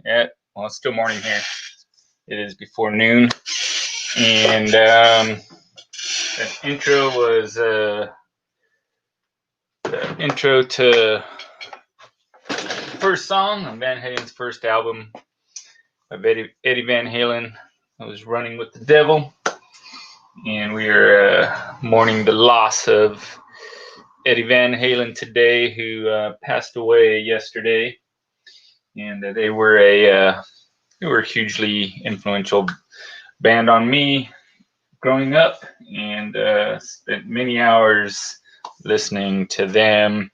Yeah, well, it's still morning here. It is before noon, and that intro was the intro to the first song on Van Halen's first album of Eddie Van Halen. I was Running with the Devil, and we are mourning the loss of Eddie Van Halen today, who passed away yesterday. And they were a hugely influential band on me growing up, and spent many hours listening to them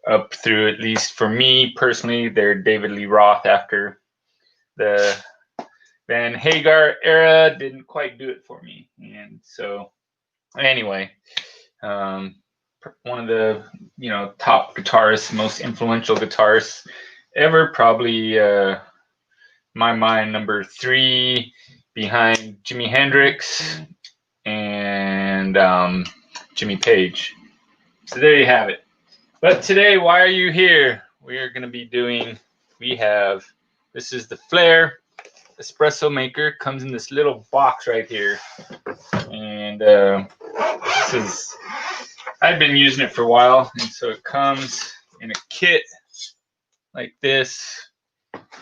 up through, at least for me personally, their David Lee Roth after the Van Hagar era didn't quite do it for me. And so anyway, um, one of the top guitarists, most influential guitarists ever, probably my mind number 3 behind Jimi Hendrix and Jimmy Page. So there you have it. But today, why are you here? We are going to be doing, this is the Flair Espresso maker. Comes in this little box right here. And I've been using it for a while. And so it comes in a kit like this.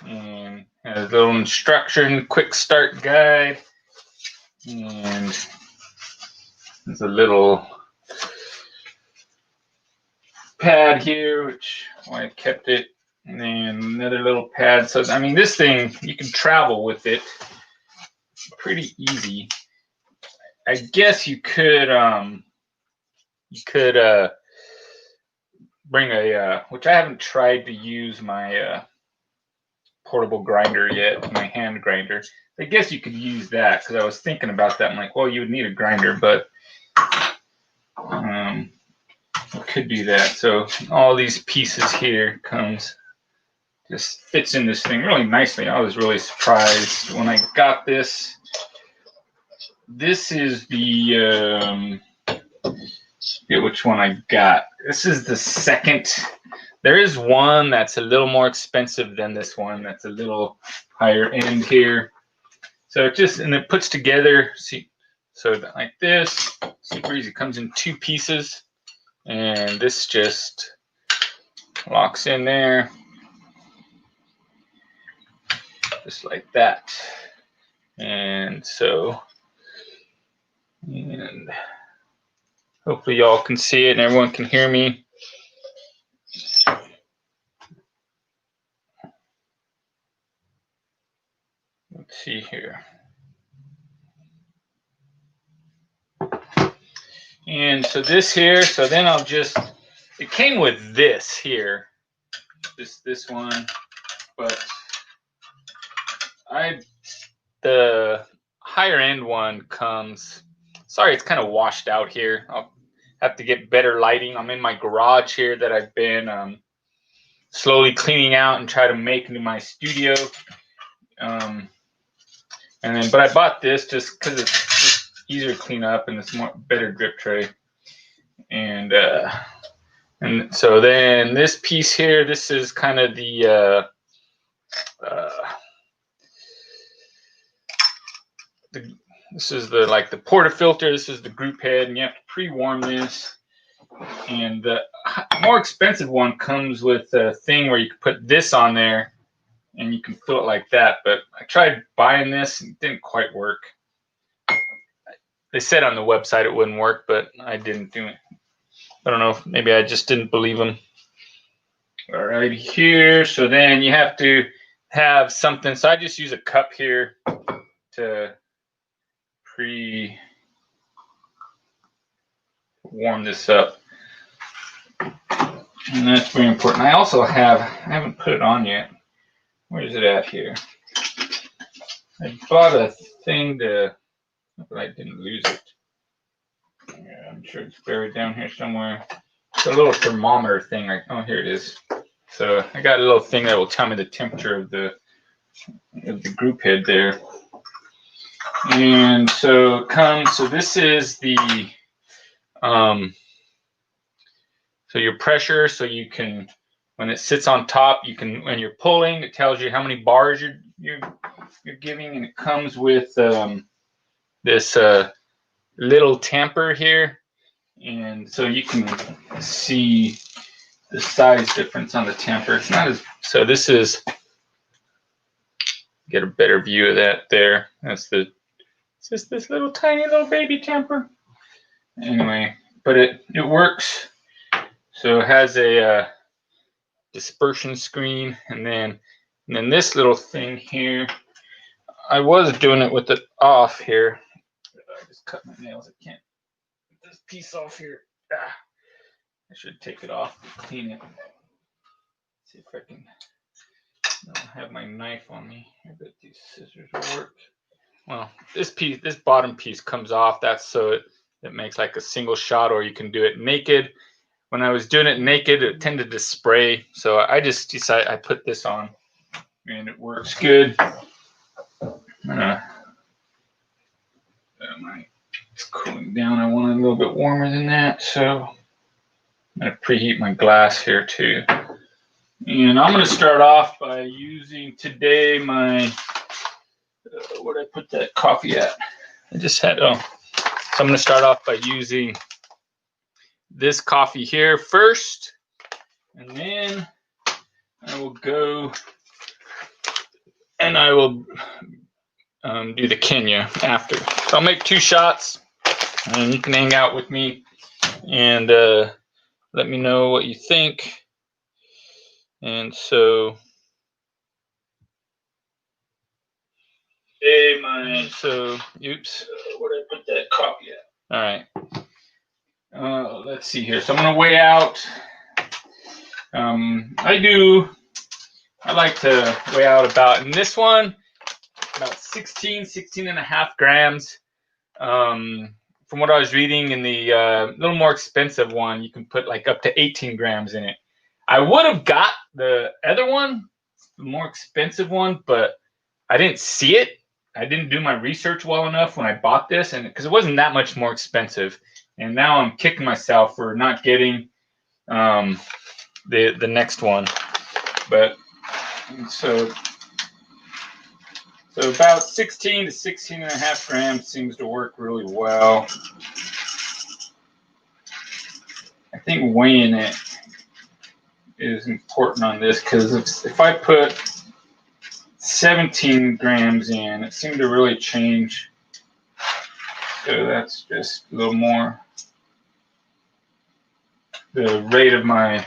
And has a little instruction, quick start guide. And there's a little pad here, which I kept it, and then another little pad. So I mean, this thing, you can travel with it pretty easy. I guess you could bring a which I haven't tried to use my portable grinder yet, my hand grinder. I guess you could use that, because I was thinking about that. I'm like, well, you would need a grinder, but could do that. So all these pieces here just fits in this thing really nicely. I was really surprised when I got this. This is the which one I got. This is the second. There is one that's a little more expensive than this one. That's a little higher end here. So it puts together. See, so like this, super easy. It comes in 2 pieces. And this just locks in there, just like that. And hopefully y'all can see it and everyone can hear me. Let's see here. And so this here, so then it came with this here, this one, but the higher end one comes, sorry, it's kind of washed out here. I'll have to get better lighting. I'm in my garage here that I've been slowly cleaning out and try to make into my studio. But I bought this just because it's just easier to clean up and it's better drip tray. And so then this piece here, this is kind of this is the portafilter. This is the group head, and you have to pre-warm this. And the more expensive one comes with a thing where you can put this on there and you can fill it like that. But I tried buying this and it didn't quite work. They said on the website it wouldn't work, but I didn't do it. I don't know, maybe I just didn't believe them. All right, here. So then you have to have something. So I just use a cup here to warm this up. And that's very important. I haven't put it on yet. Where is it at here? I bought a thing but I didn't lose it. Yeah, I'm sure it's buried down here somewhere. It's a little thermometer thing. Oh, here it is. So I got a little thing that will tell me the temperature of the group head there. And so this is the so your pressure, so you can when it sits on top, you can, when you're pulling, it tells you how many bars you're giving, and it comes with this little tamper here, and so you can see the size difference on the tamper. It's not as, so this is, get a better view of that there. That's the, it's just this little tiny little baby tamper. Anyway, but it works. So it has a dispersion screen, and then this little thing here. I was doing it with it off here. I just cut my nails. I can't get this piece off here. Ah, I should take it off and clean it. See if I can. I don't have my knife on me. I bet these scissors will work. Well, this piece, this bottom piece comes off. That's so it makes like a single shot, or you can do it naked. When I was doing it naked, it tended to spray. So I just decided I put this on, and it works good. It's cooling down. I want it a little bit warmer than that, so I'm going to preheat my glass here too. And I'm going to start off by using today my, where did I put that coffee at? I just had, oh. So I'm going to start off by using this coffee here first, and then I will go and I will do the Kenya after. So I'll make 2 shots, and you can hang out with me and let me know what you think. And so, hey, so, oops, where did I put that coffee at? All right. Let's see here. So I'm going to weigh out. I like to weigh out about, in this one, about 16 and a half grams. From what I was reading, in the little more expensive one, you can put like up to 18 grams in it. I would have got the other one, the more expensive one, but I didn't see it. I didn't do my research well enough when I bought this, and because it wasn't that much more expensive. And now I'm kicking myself for not getting the next one. But so about 16 to 16 and a half grams seems to work really well. I think weighing it is important on this, because if I put 17 grams in, it seemed to really change. So that's just a little more the rate of my,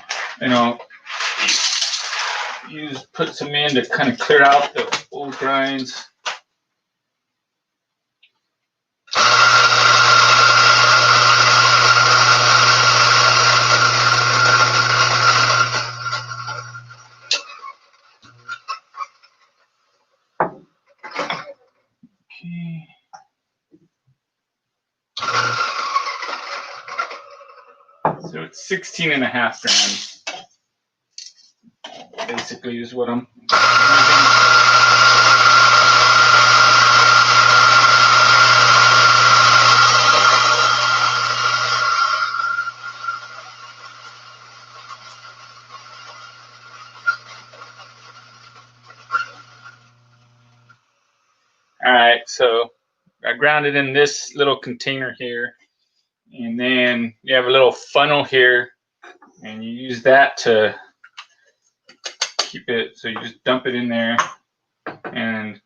put some in to kind of clear out the old grinds. Okay. So it's 16 and a half grams. Basically is what I'm using. All right, so I ground it in this little container here, and then you have a little funnel here, and you use that to keep it, so you just dump it in there, and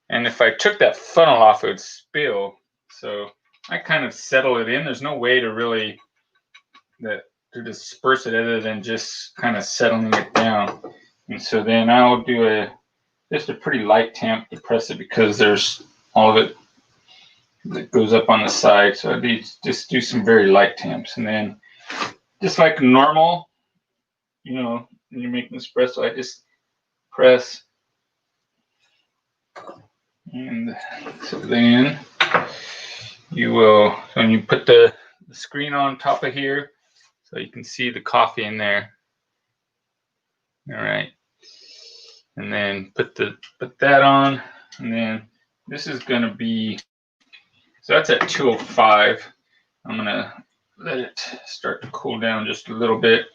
if I took that funnel off, it would spill. So I kind of settle it in. There's no way to really to disperse it other than just kind of settling it down. And so then I'll do just a pretty light tamp to press it, because there's all of it that goes up on the side. So I just do some very light tamps, and then just like normal, when you're making espresso, I just press. And so then you will, when you put the screen on top of here, so you can see the coffee in there. All right, and then put that on, and then this is going to be, so that's at 205. I'm going to let it start to cool down just a little bit.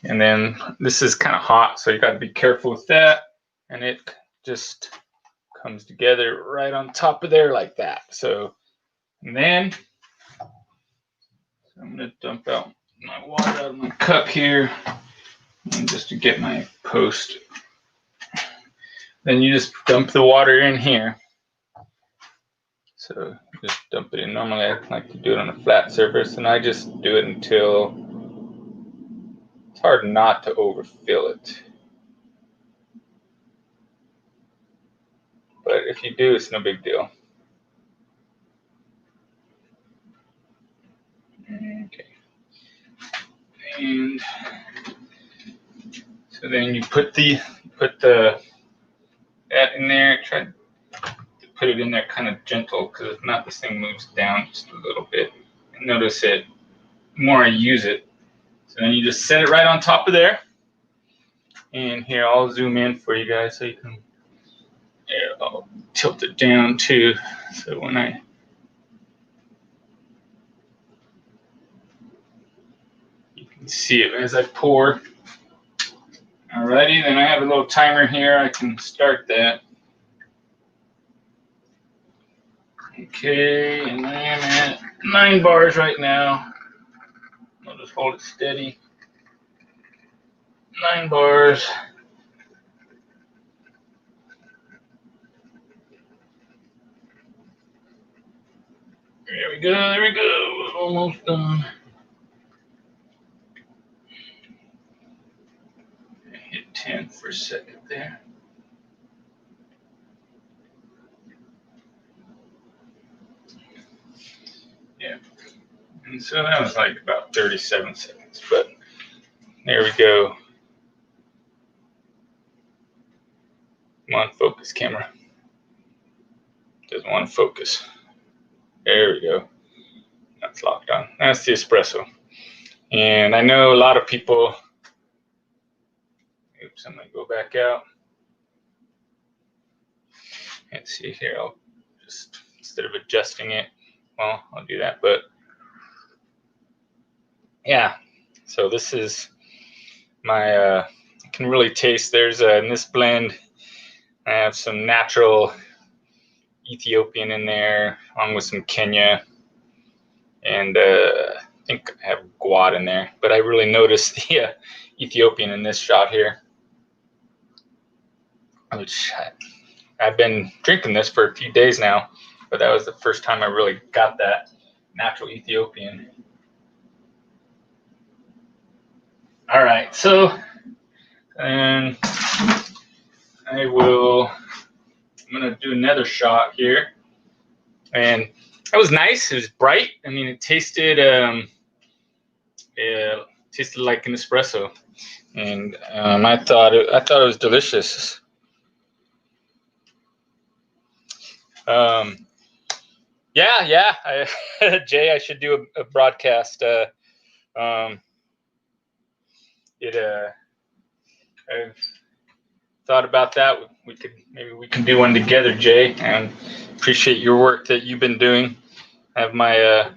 And then this is kind of hot, so you got to be careful with that. And it just comes together right on top of there like that. So, and then I'm going to dump out my water out of my cup here, and just to get my post. Then you just dump the water in here. So just dump it in. Normally I like to do it on a flat surface, and I just do it until it's hard not to overfill it. But if you do, it's no big deal. Okay. And so then you put that in there. Try to put it in there kind of gentle, because if not, this thing moves down just a little bit. And notice it, the more I use it. So then you just set it right on top of there. And here, I'll zoom in for you guys so you can. Here, I'll tilt it down too. So when you can see it as I pour. Alrighty, then I have a little timer here. I can start that. Okay, and I am at 9 bars right now. I'll just hold it steady. 9 bars. There we go, there we go. Almost done. Hit 10 for a second there. Yeah. And so that was like about 37 seconds, but there we go. Come on, focus, camera. Doesn't want to focus. There we go. That's locked on. That's the espresso. And I know a lot of people. Oops, I'm going to go back out. Let's see here. I'll just, instead of adjusting it, well, I'll do that. But yeah, so this is my, I can really taste, there's in this blend, I have some natural Ethiopian in there, along with some Kenya, and I think I have guad in there. But I really noticed the Ethiopian in this shot here, which I've been drinking this for a few days now, but that was the first time I really got that natural Ethiopian. All right, so and I'm gonna do another shot here, and that was nice. It was bright. I mean, it tasted like an espresso, and I thought it was delicious. Yeah. Jay, I should do a broadcast. I've thought about that. Maybe we can do one together, Jay. And appreciate your work that you've been doing. I have my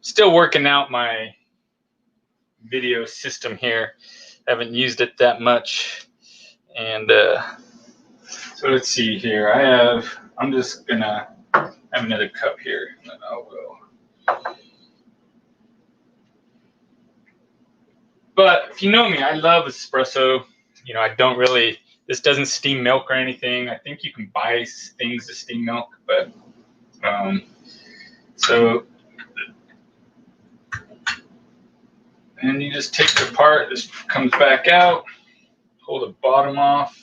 still working out my video system here. Haven't used it that much, and so let's see here. I'm just gonna have another cup here, and then I will. But if you know me, I love espresso. You know, I don't really. This doesn't steam milk or anything. I think you can buy things to steam milk, but so. And you just take it apart. This comes back out. Pull the bottom off.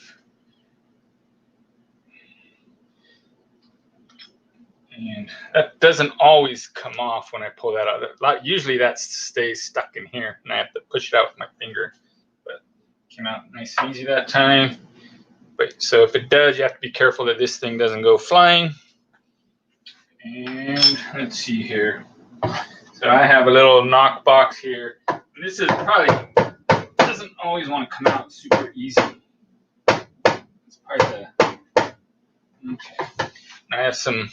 And that doesn't always come off when I pull that out. Usually that stays stuck in here, and I have to push it out with my finger. But it came out nice and easy that time. But so if it does, you have to be careful that this thing doesn't go flying. And let's see here. So I have a little knock box here. And this is probably doesn't always want to come out super easy. It's part of the. Okay. I have some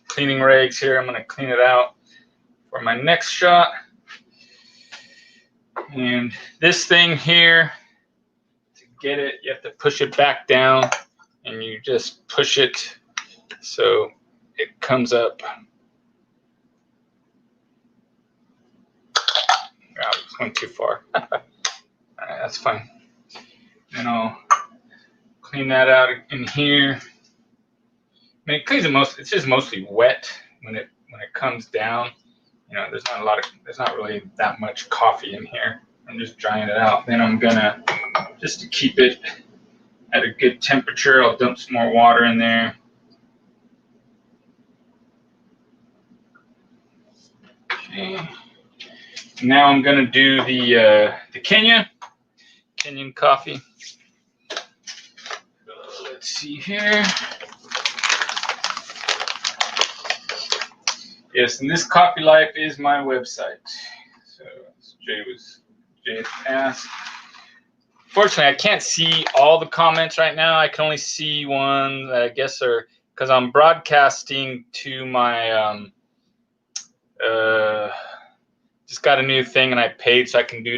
cleaning rags here. I'm going to clean it out for my next shot. And this thing here, to get it, you have to push it back down, and you just push it so it comes up. Wow, it went too far. All right, that's fine. Then I'll clean that out in here. I mean, it cleans it it's just mostly wet when it comes down. You know, there's not really that much coffee in here. I'm just drying it out. Then I'm gonna, just to keep it at a good temperature, I'll dump some more water in there. Okay. Now I'm gonna do the Kenyan coffee. Let's see here. Yes, and this Coffee Life is my website. So Jay asked. Fortunately, I can't see all the comments right now. I can only see one that I guess are, because I'm broadcasting to my just got a new thing and I paid, so I can do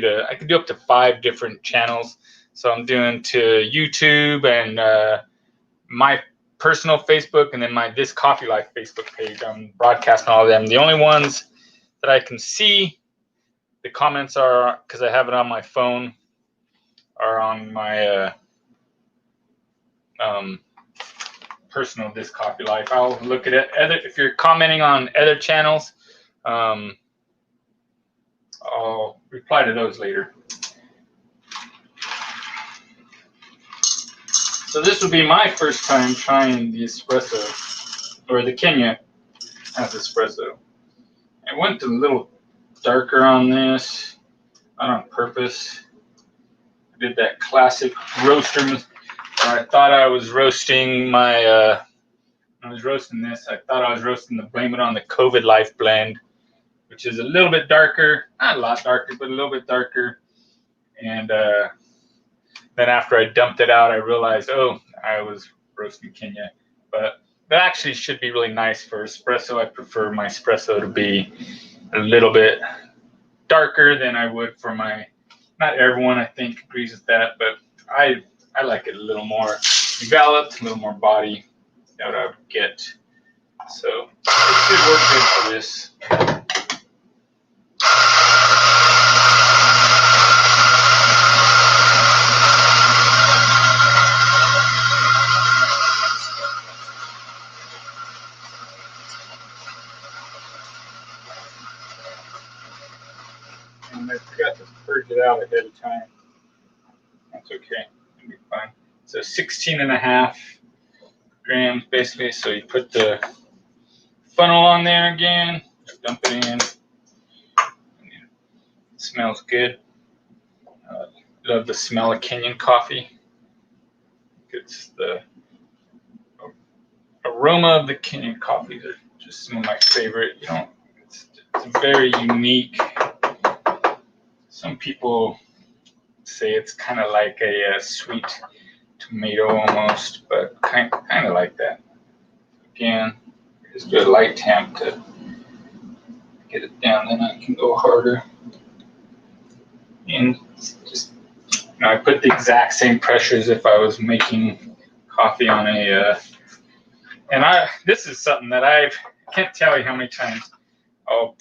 up to 5 different channels. So I'm doing to YouTube and my personal Facebook, and then this Coffee Life Facebook page. I'm broadcasting all of them. The only ones that I can see the comments are, because I have it on my phone, are on my personal This Coffee Life. I'll look at it. If you're commenting on other channels, I'll reply to those later. So this will be my first time trying the espresso, or the Kenya as espresso. I went a little darker on this, not on purpose. I did that classic roaster. I thought I was roasting my, when I was roasting this, I thought I was roasting the Blame It on the COVID Life blend, which is a little bit darker, not a lot darker, but a little bit darker. And then after I dumped it out, I realized, oh, I was roasting Kenya. But that actually should be really nice for espresso. I prefer my espresso to be a little bit darker than I would for my, not everyone I think agrees with that, but I like it a little more developed, a little more body that I would get. So it should work good for this. And I forgot to purge it out ahead of time. That's okay. It'll be fine. So 16.5 grams basically. So you put the funnel on there again, dump it in. It smells good. Love the smell of Kenyan coffee. It's the aroma of the Kenyan coffee. They're just some of my favorite. You know, it's very unique. Some people say it's kind of like a sweet tomato almost, but kind of like that. Again, just do a light tamp to get it down, then I can go harder. And just, you know, I put the exact same pressure as if I was making coffee on a, this is something that I can't tell you how many times I'll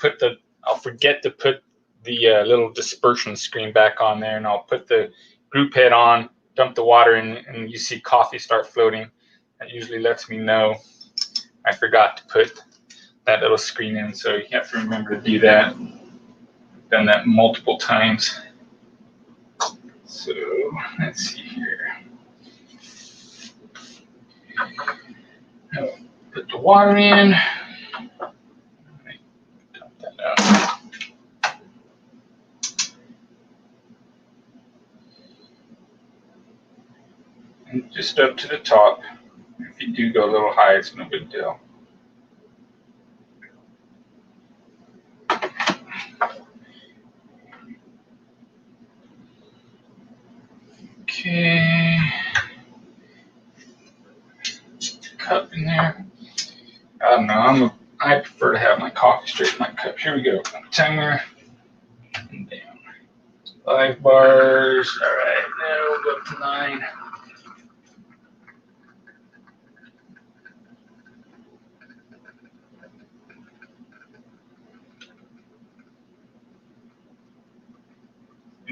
forget to put the little dispersion screen back on there, and I'll put the group head on, dump the water in, and you see coffee start floating. That usually lets me know I forgot to put that little screen in, so you have to remember to do that. I've done that multiple times. So let's see here. I'll put the water in. Dump that out. And just up to the top. If you do go a little high, it's no big deal. Okay. Cup in there. I don't know. I prefer to have my coffee straight in my cup. Here we go. Timer and down. 5 bars. All right, now we'll go up to 9.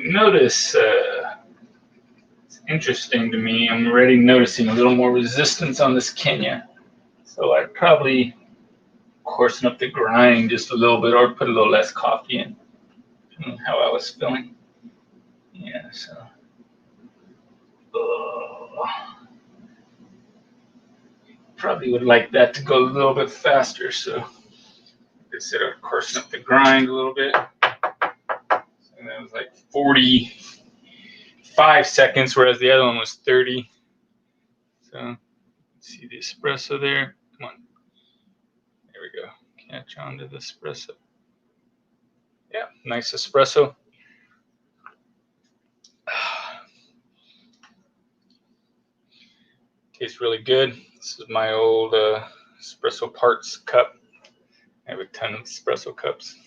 Notice, it's interesting to me. I'm already noticing a little more resistance on this Kenya. So I'd probably coarsen up the grind just a little bit, or put a little less coffee in. How I was feeling. Yeah, so. Probably would like that to go a little bit faster, so instead of coarsen up the grind a little bit. And that was like 45 seconds, whereas the other one was 30. So see the espresso there. Come on. There we go. Catch on to the espresso. Yeah, nice espresso. Tastes really good. This is my old espresso parts cup. I have a ton of espresso cups.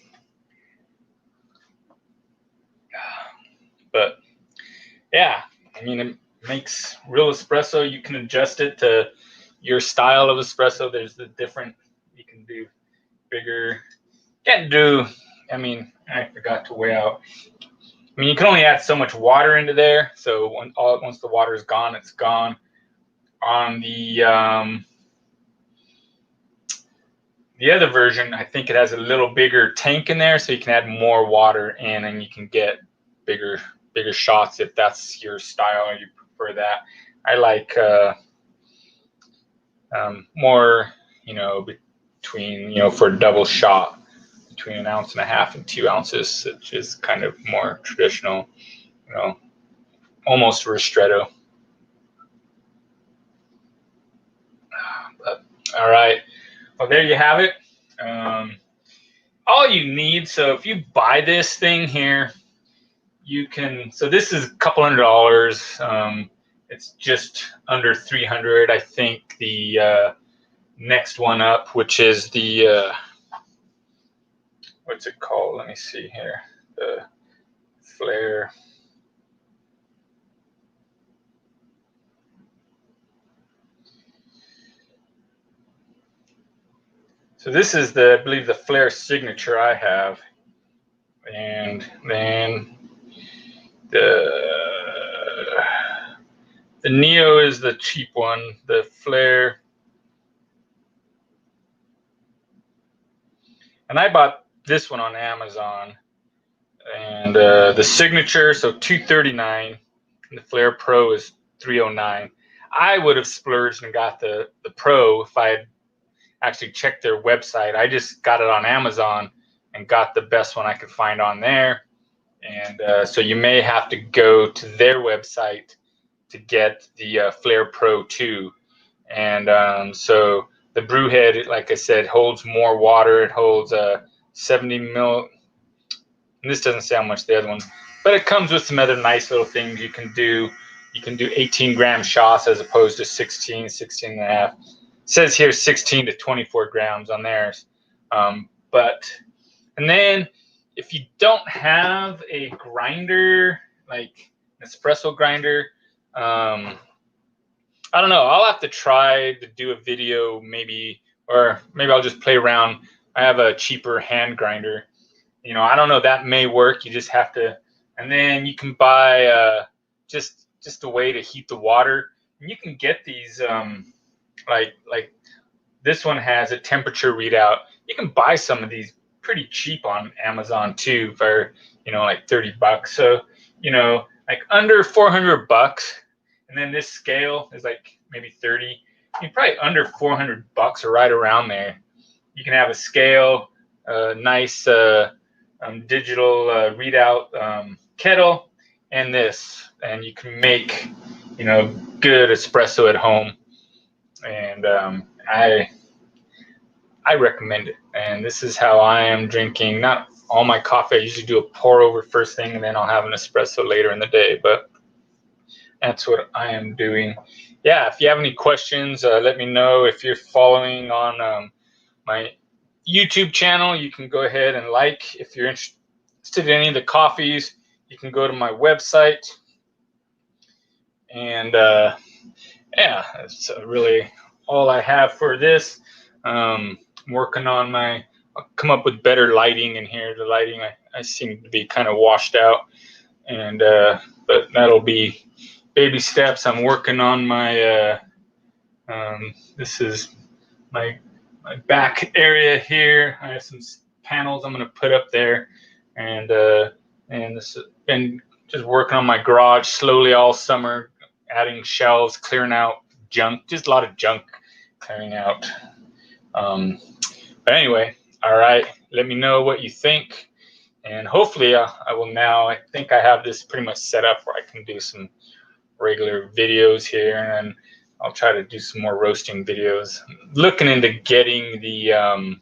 But yeah, I mean, it makes real espresso. You can adjust it to your style of espresso. There's the different, you can do bigger, can't do, I mean, I forgot to weigh out. I mean, you can only add so much water into there. So once the water is gone, it's gone. On the other version, I think it has a little bigger tank in there, so you can add more water in, and you can get bigger shots if that's your style or you prefer that. I like more, between, for a double shot, between 1.5 ounces and 2 ounces, which is kind of more traditional, almost ristretto. But all right, well, there you have it. All you need, so if you buy this thing here, you can, so this is a couple $100. It's just under 300. I think the next one up, which is the what's it called? Let me see here. The Flair. So this is I believe the Flair signature I have, and then the Neo is the cheap one. The Flair, and I bought this one on Amazon, and the signature, so $239, and the Flair Pro is $309. I would have splurged and got the Pro if I had actually checked their website. I just got it on Amazon and got the best one I could find on there. And so you may have to go to their website to get the Flair Pro 2. And so the brew head, like I said, holds more water. It holds 70 mil. And this doesn't say how much the other one, but it comes with some other nice little things you can do. You can do 18-gram shots as opposed to 16 and a half. It says here 16 to 24 grams on theirs. And then if you don't have a grinder, like an espresso grinder, I don't know. I'll have to try to do a video maybe, or maybe I'll just play around. I have a cheaper hand grinder. I don't know. That may work. You just have to, and then you can buy just a way to heat the water. And you can get these like this one has a temperature readout. You can buy some of these pretty cheap on Amazon too for like $30. So like under $400. And then this scale is like maybe 30. You're probably under $400 or right around there. You can have a scale, nice digital readout kettle, and this, and you can make good espresso at home. And I recommend it. And this is how I am drinking. Not all my coffee. I usually do a pour over first thing, and then I'll have an espresso later in the day. But that's what I am doing. Yeah, if you have any questions, let me know. If you're following on my YouTube channel, you can go ahead and like. If you're interested in any of the coffees, you can go to my website. And yeah, that's really all I have for this. Working on I'll come up with better lighting in here. The lighting I seem to be kind of washed out, and but that'll be baby steps. I'm working on my this is my back area here. I have some panels I'm going to put up there, and this has been just working on my garage slowly all summer, adding shelves, clearing out junk, just a lot of junk clearing out. But anyway, all right, let me know what you think, and hopefully I will now. I think I have this pretty much set up where I can do some regular videos here, and I'll try to do some more roasting videos. Looking into getting the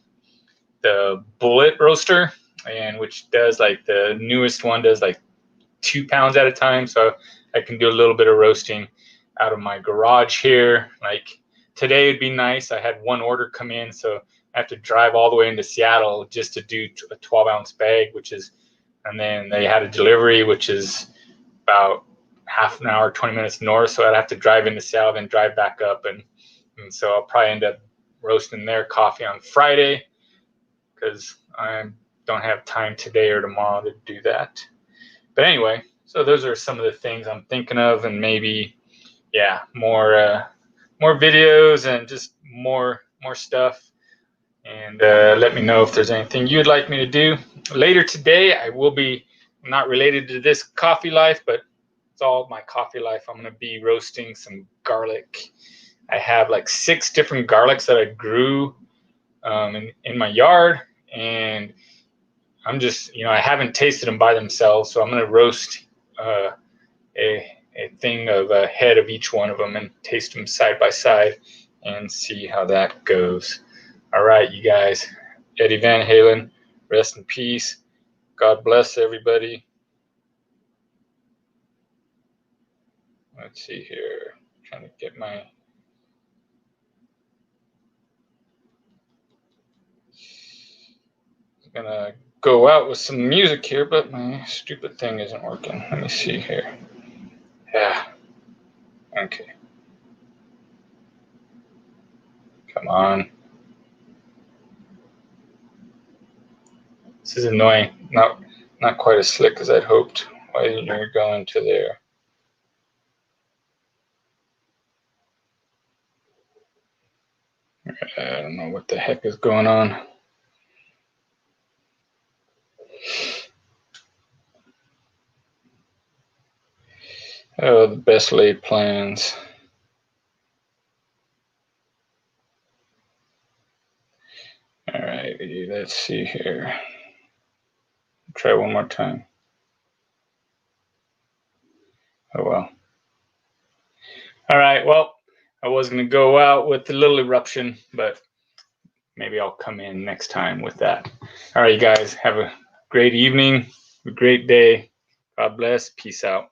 bullet roaster, and which does like the newest one does like 2 pounds at a time, so I can do a little bit of roasting out of my garage here. Like today would be nice. I had one order come in, so I have to drive all the way into Seattle just to do a 12-ounce bag, and then they had a delivery, which is about half an hour, 20 minutes north, so I'd have to drive into Seattle and drive back up, and so I'll probably end up roasting their coffee on Friday because I don't have time today or tomorrow to do that. But anyway, so those are some of the things I'm thinking of, and maybe, yeah, more videos and just more stuff. And let me know if there's anything you'd like me to do. Later today, I will be not related to this coffee life, but it's all my coffee life. I'm going to be roasting some garlic. I have like 6 different garlics that I grew in my yard, and I'm just, I haven't tasted them by themselves, so I'm going to roast a thing of a head of each one of them and taste them side by side and see how that goes. All right, you guys. Eddie Van Halen, rest in peace. God bless everybody. Let's see here. I'm trying to get my... I'm gonna go out with some music here, but my stupid thing isn't working. Let me see here. Yeah. Okay. Come on. This is annoying. Not quite as slick as I'd hoped. Why you're going to there? I don't know what the heck is going on. Oh, the best laid plans. All right, let's see here. Try one more time. Oh, well. All right, well, I was going to go out with a little eruption, but maybe I'll come in next time with that. All right, you guys, have a great evening, a great day. God bless. Peace out.